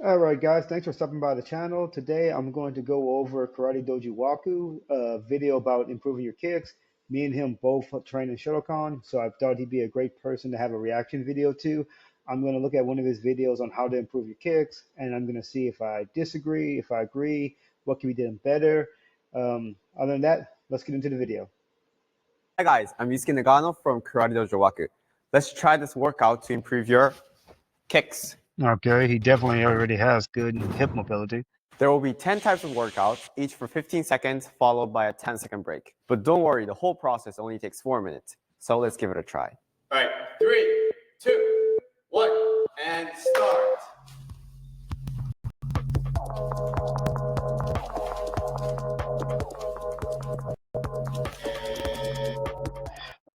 All right, guys, thanks for stopping by the channel. Today, I'm going to go over Karate Dojo Waku, a video about improving your kicks. Me and him both train in Shotokan, so I thought he'd be a great person to have a reaction video to. I'm going to look at one of his videos on how to improve your kicks, and I'm going to see if I disagree, if I agree, what can be done better. Other than that, let's get into the video. Hi guys, I'm Yusuke Nagano from Karate Dojo Waku. Let's try this workout to improve your kicks. Okay, he definitely already has good hip mobility. There will be 10 types of workouts, each for 15 seconds, followed by a 10-second break. But don't worry, the whole process only takes 4 minutes. So let's give it a try. All right, 3, 2, 1, and start.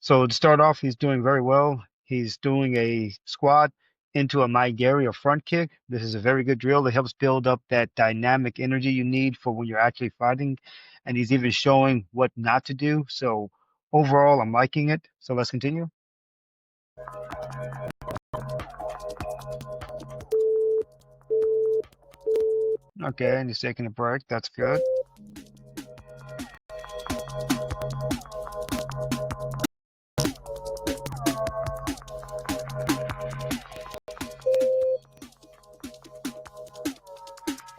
So to start off, he's doing very well. He's doing a squat into a Maigari or front kick. This is a very good drill that helps build up that dynamic energy you need for when you're actually fighting. And he's even showing what not to do. So overall, I'm liking it. So let's continue. Okay, and he's taking a break. That's good.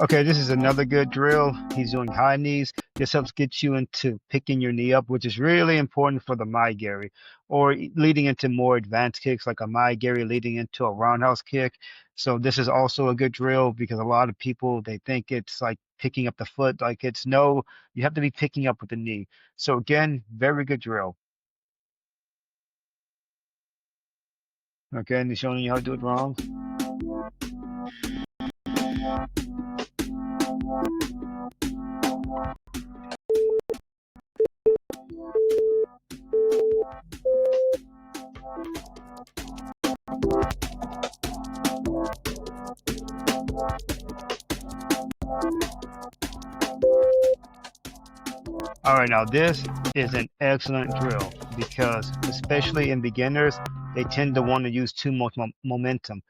Okay, this is another good drill. He's doing high knees. This helps get you into picking your knee up, which is really important for the Maigari, or leading into more advanced kicks like a Maigari leading into a roundhouse kick. So this is also a good drill because a lot of people they think it's like picking up the foot, like it's no, you have to be picking up with the knee. So again, very good drill. Okay, and he's showing you how to do it wrong. All right, now this is an excellent drill because, especially in beginners, they tend to want to use too much momentum.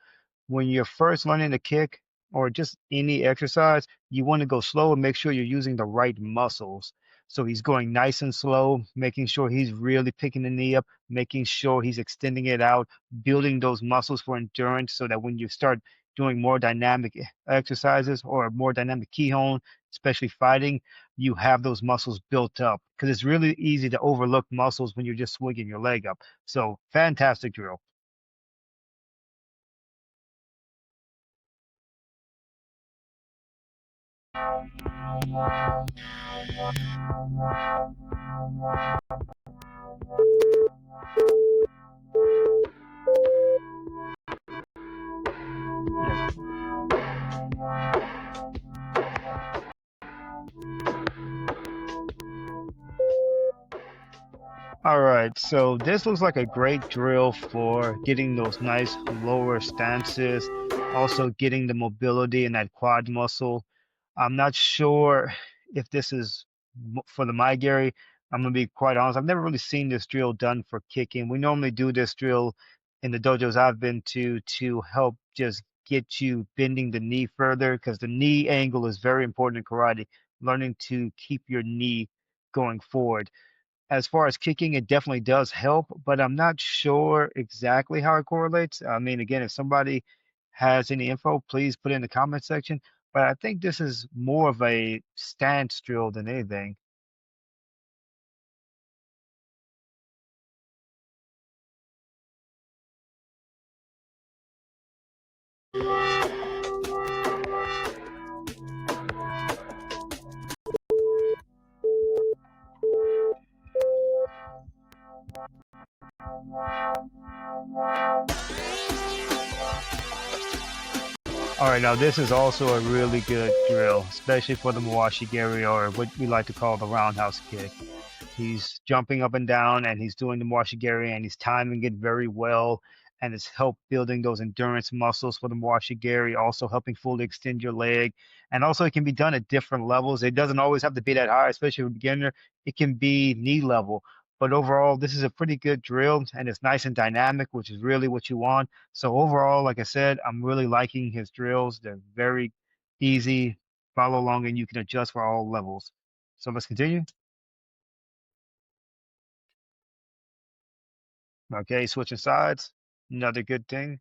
When you're first learning to kick or just any exercise, you want to go slow and make sure you're using the right muscles. So he's going nice and slow, making sure he's really picking the knee up, making sure he's extending it out, building those muscles for endurance so that when you start doing more dynamic exercises or more dynamic kihon, especially fighting, you have those muscles built up because it's really easy to overlook muscles when you're just swinging your leg up. So fantastic drill. All right, so this looks like a great drill for getting those nice lower stances, also getting the mobility in that quad muscle. I'm not sure if this is for the Maigari. I'm gonna be quite honest. I've never really seen this drill done for kicking. We normally do this drill in the dojos I've been to help just get you bending the knee further because the knee angle is very important in karate, learning to keep your knee going forward. As far as kicking, it definitely does help, but I'm not sure exactly how it correlates. I mean, again, if somebody has any info, please put it in the comment section. But I think this is more of a stance drill than anything. All right, now this is also a really good drill, especially for the Mawashigiri or what we like to call the roundhouse kick. He's jumping up and down and he's doing the Mawashigiri and he's timing it very well. And it's help building those endurance muscles for the Mawashigiri, also helping fully extend your leg. And also it can be done at different levels. It doesn't always have to be that high, especially for a beginner. It can be knee level. But overall, this is a pretty good drill and it's nice and dynamic, which is really what you want. So overall, like I said, I'm really liking his drills. They're very easy, follow along, and you can adjust for all levels. So let's continue. Okay, switching sides, another good thing.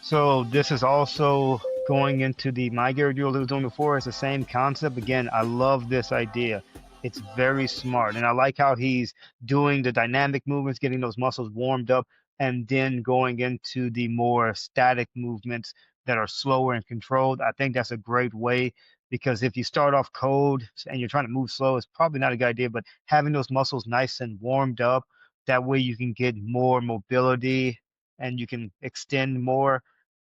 So this is also going into the My Gear duel that was doing before. It's the same concept. Again, I love this idea. It's very smart. And I like how he's doing the dynamic movements, getting those muscles warmed up, and then going into the more static movements that are slower and controlled. I think that's a great way because if you start off cold and you're trying to move slow, it's probably not a good idea. But having those muscles nice and warmed up, that way you can get more mobility and you can extend more.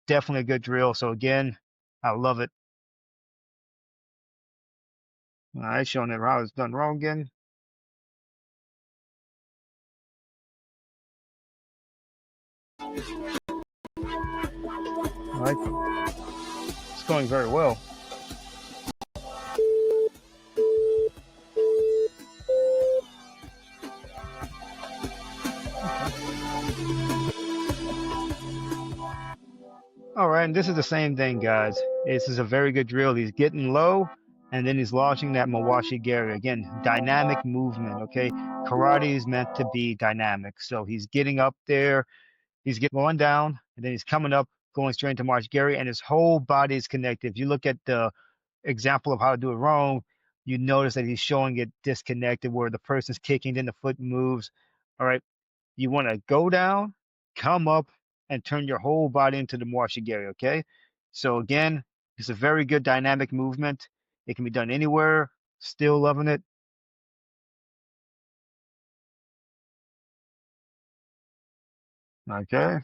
Definitely a good drill. So again, I love it. All right, showing it how it's done wrong again. All right, it's going very well. Okay. All right, and this is the same thing, guys. This is a very good drill. He's getting low, and then he's launching that Mawashi Geri. Again, dynamic movement, okay? Karate is meant to be dynamic. So he's getting up there, he's getting going down, and then he's coming up, going straight into Mawashi Geri, and his whole body is connected. If you look at the example of how to do it wrong, you notice that he's showing it disconnected where the person's kicking, then the foot moves. All right. You want to go down, come up, and turn your whole body into the Mwashigiri, okay? So again, it's a very good dynamic movement. It can be done anywhere. Still loving it. Okay.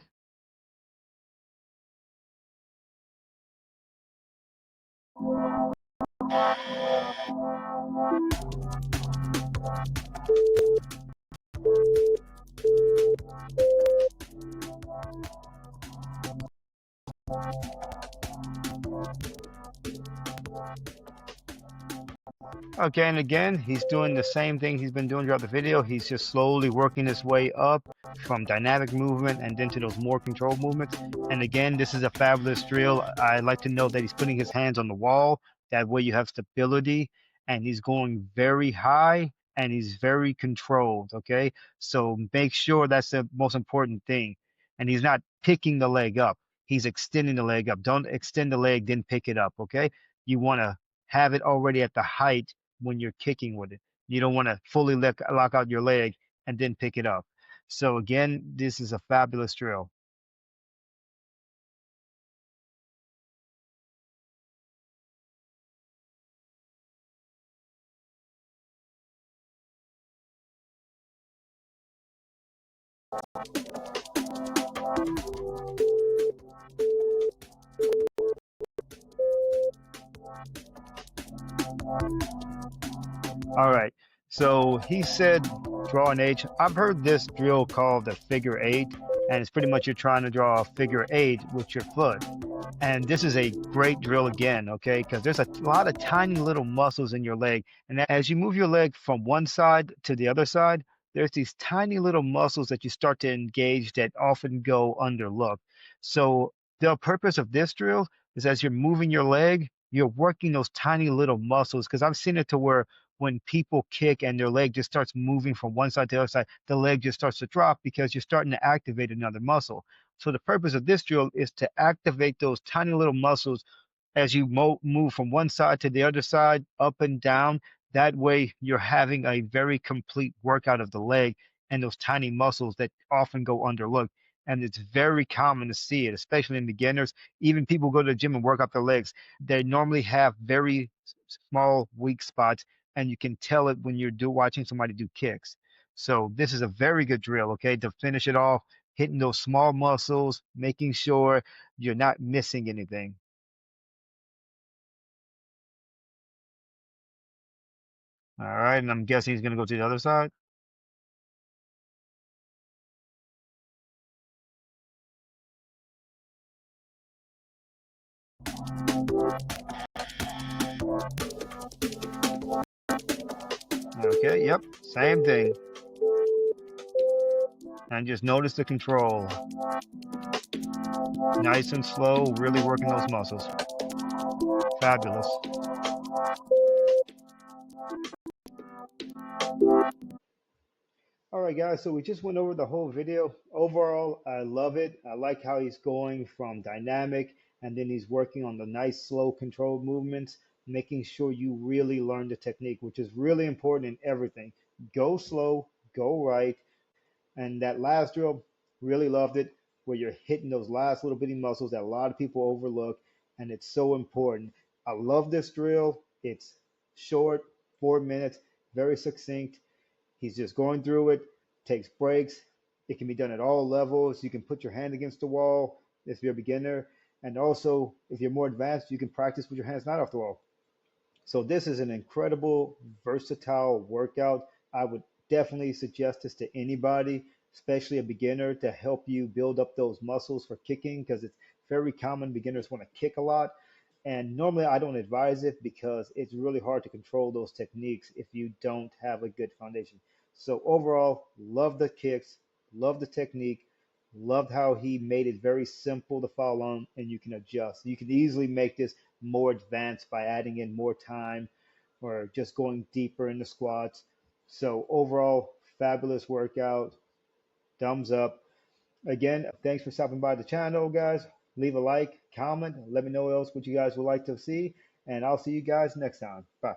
Okay, and again, he's doing the same thing he's been doing throughout the video. He's just slowly working his way up from dynamic movement and then to those more controlled movements. And again, this is a fabulous drill. I like to know that he's putting his hands on the wall. That way you have stability and he's going very high and he's very controlled, okay? So make sure that's the most important thing. And he's not picking the leg up. He's extending the leg up. Don't extend the leg, then pick it up, okay? You want to have it already at the height when you're kicking with it. You don't want to fully lock out your leg and then pick it up. So again, this is a fabulous drill. All right. So he said draw an H. I've heard this drill called the figure eight, and it's pretty much you're trying to draw a figure eight with your foot. And this is a great drill again, okay? Because there's a lot of tiny little muscles in your leg. And as you move your leg from one side to the other side, there's these tiny little muscles that you start to engage that often go underlooked. So the purpose of this drill is as you're moving your leg, you're working those tiny little muscles. Because I've seen it to where when people kick and their leg just starts moving from one side to the other side, the leg just starts to drop because you're starting to activate another muscle. So the purpose of this drill is to activate those tiny little muscles as you move from one side to the other side, up and down. That way, you're having a very complete workout of the leg and those tiny muscles that often go underlooked. And it's very common to see it, especially in beginners. Even people go to the gym and work out their legs. They normally have very small, weak spots, and you can tell it when you're watching somebody do kicks. So this is a very good drill, okay, to finish it off, hitting those small muscles, making sure you're not missing anything. All right, and I'm guessing he's gonna go to the other side. Okay, yep, same thing. And just notice the control. Nice and slow, really working those muscles. Fabulous. All right, guys, so we just went over the whole video. Overall, I love it. I like how he's going from dynamic and then he's working on the nice, slow, controlled movements, making sure you really learn the technique, which is really important in everything. Go slow, go right. And that last drill, really loved it, where you're hitting those last little bitty muscles that a lot of people overlook, and it's so important. I love this drill. It's short, 4 minutes, very succinct. He's just going through it, takes breaks. It can be done at all levels. You can put your hand against the wall if you're a beginner. And also, if you're more advanced, you can practice with your hands not off the wall. So this is an incredible, versatile workout. I would definitely suggest this to anybody, especially a beginner, to help you build up those muscles for kicking because it's very common beginners want to kick a lot. And normally I don't advise it because it's really hard to control those techniques if you don't have a good foundation. So overall, love the kicks, love the technique, loved how he made it very simple to follow on and you can adjust. You can easily make this more advanced by adding in more time or just going deeper in the squats. So overall, fabulous workout. Thumbs up. Again, thanks for stopping by the channel, guys. Leave a like, comment, let me know else what you guys would like to see, and I'll see you guys next time. Bye.